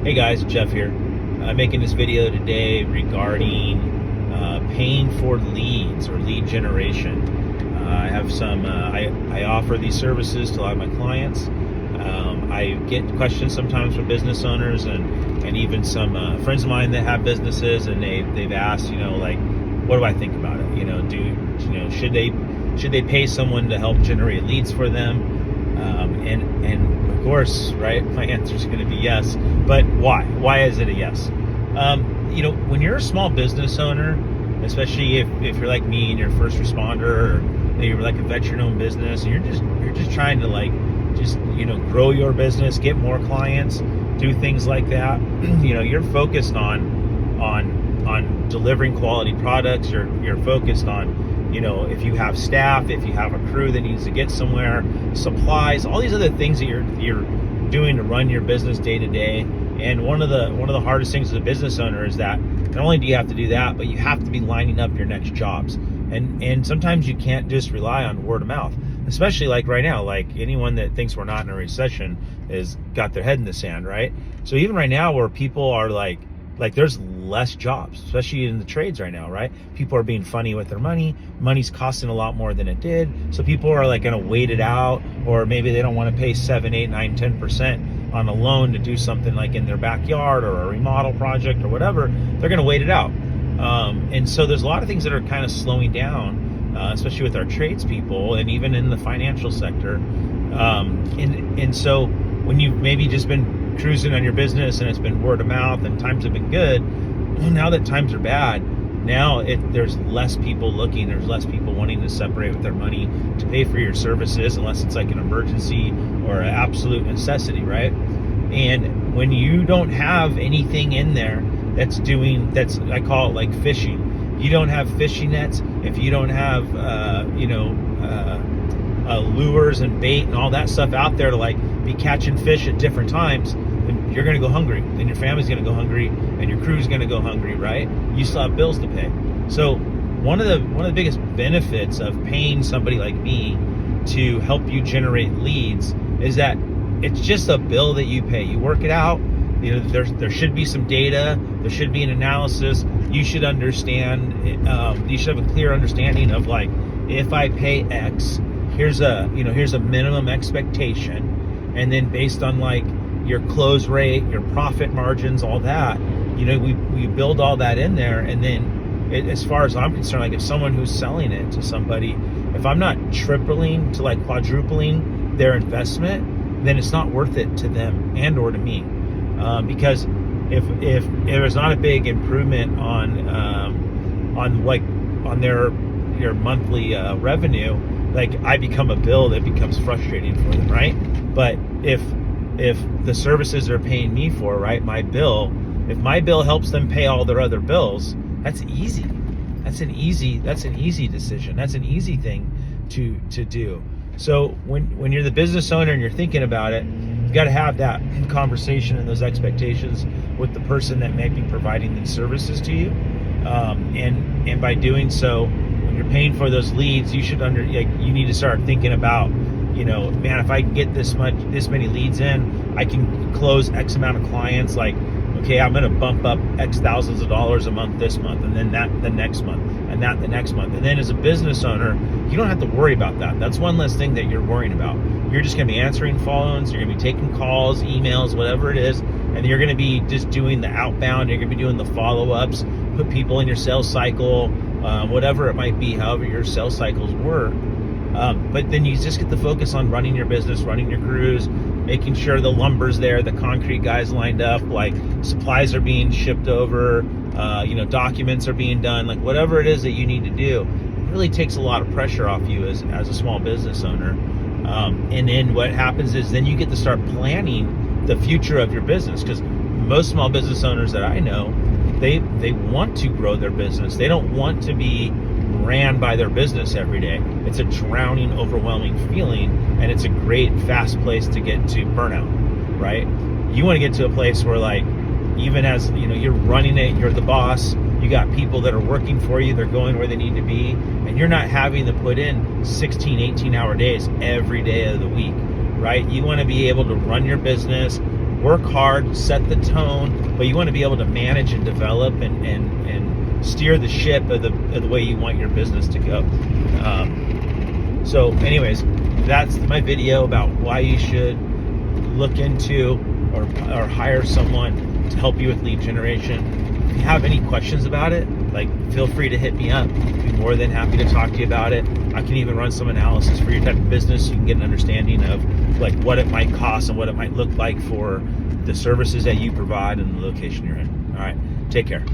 Hey guys, Jeff here. I'm making this video today regarding paying for leads or lead generation. I have some, I offer these services to a lot of my clients. I get questions sometimes from business owners and even some friends of mine that have businesses, and they've asked, like, what do I think about it? Should they pay someone to help generate leads for them? And of course, right, my answer is going to be yes. But why? Why is it a yes? When you're a small business owner, especially if you're like me and you're a first responder, or you're like a veteran-owned business, and you're just trying to grow your business, get more clients, do things like that. You're focused on delivering quality products. You're focused on, if you have staff, if you have a crew that needs to get somewhere, supplies, all these other things that you're doing to run your business day to day. And one of the hardest things as a business owner is that not only do you have to do that, but you have to be lining up your next jobs. And sometimes you can't just rely on word of mouth, especially like right now. Like, anyone that thinks we're not in a recession has got their head in the sand, right? So even right now, where people are like there's less jobs, especially in the trades right now, right? People are being funny with their money. Money's costing a lot more than it did. So people are like going to wait it out, or maybe they don't want to pay 7, 8, 9, 10% on a loan to do something like in their backyard or a remodel project or whatever. They're going to wait it out. And so there's a lot of things that are kind of slowing down, especially with our tradespeople and even in the financial sector. And so when you've maybe just been cruising on your business and it's been word of mouth and times have been good, well, now that times are bad, now there's less people looking, there's less people wanting to separate with their money to pay for your services, unless it's like an emergency or an absolute necessity, right? And when you don't have anything in there that's I call it like fishing. You don't have fishing nets, if you don't have lures and bait and all that stuff out there to like be catching fish at different times, then you're going to go hungry, and your family's going to go hungry, and your crew's going to go hungry, right? You still have bills to pay. So one of the biggest benefits of paying somebody like me to help you generate leads is that it's just a bill that you pay. You work it out. There should be some data. There should be an analysis. You should understand. You should have a clear understanding of, like, if I pay X, here's a minimum expectation, and then based on like your close rate, your profit margins, all that, we build all that in there. And then as far as I'm concerned, like, if someone who's selling it to somebody, if I'm not tripling to like quadrupling their investment, then it's not worth it to them and or to me, because if there's not a big improvement on your monthly revenue, like, I become a bill that becomes frustrating for them, right? But if the services they're paying me for, right, if my bill helps them pay all their other bills, that's easy. That's an easy decision. That's an easy thing to do. So when you're the business owner and you're thinking about it, you got to have that conversation and those expectations with the person that may be providing these services to you. And by doing so, when you're paying for those leads, you need to start thinking about, man, if I can get this many leads in, I can close X amount of clients. Like, okay, I'm going to bump up X thousands of dollars a month this month, and then that the next month, and that the next month. And then as a business owner, you don't have to worry about that. That's one less thing that you're worrying about. You're just going to be answering phones, you're going to be taking calls, emails, whatever it is, and you're going to be just doing the outbound, you're going to be doing the follow-ups, put people in your sales cycle, whatever it might be, however your sales cycles work. But then you just get to focus on running your business, running your crews, making sure the lumber's there, the concrete guys lined up, like supplies are being shipped over, documents are being done, like whatever it is that you need to do. It really takes a lot of pressure off you as a small business owner. And then what happens is then you get to start planning the future of your business, because most small business owners that I know, they want to grow their business. They don't want to be ran by their business every day. It's a drowning, overwhelming feeling, and it's a great, fast place to get to burnout, right? You want to get to a place where, like, even as you're running it, you're the boss, you got people that are working for you, they're going where they need to be, and you're not having to put in 16, 18-hour days every day of the week, right? You want to be able to run your business, work hard, set the tone, but you want to be able to manage and develop and steer the ship of the way you want your business to go. So anyways, that's my video about why you should look into or hire someone to help you with lead generation. If you have any questions about it, like, feel free to hit me up. I'd be more than happy to talk to you about it. I can even run some analysis for your type of business so you can get an understanding of like what it might cost and what it might look like for the services that you provide and the location you're in. All right, take care.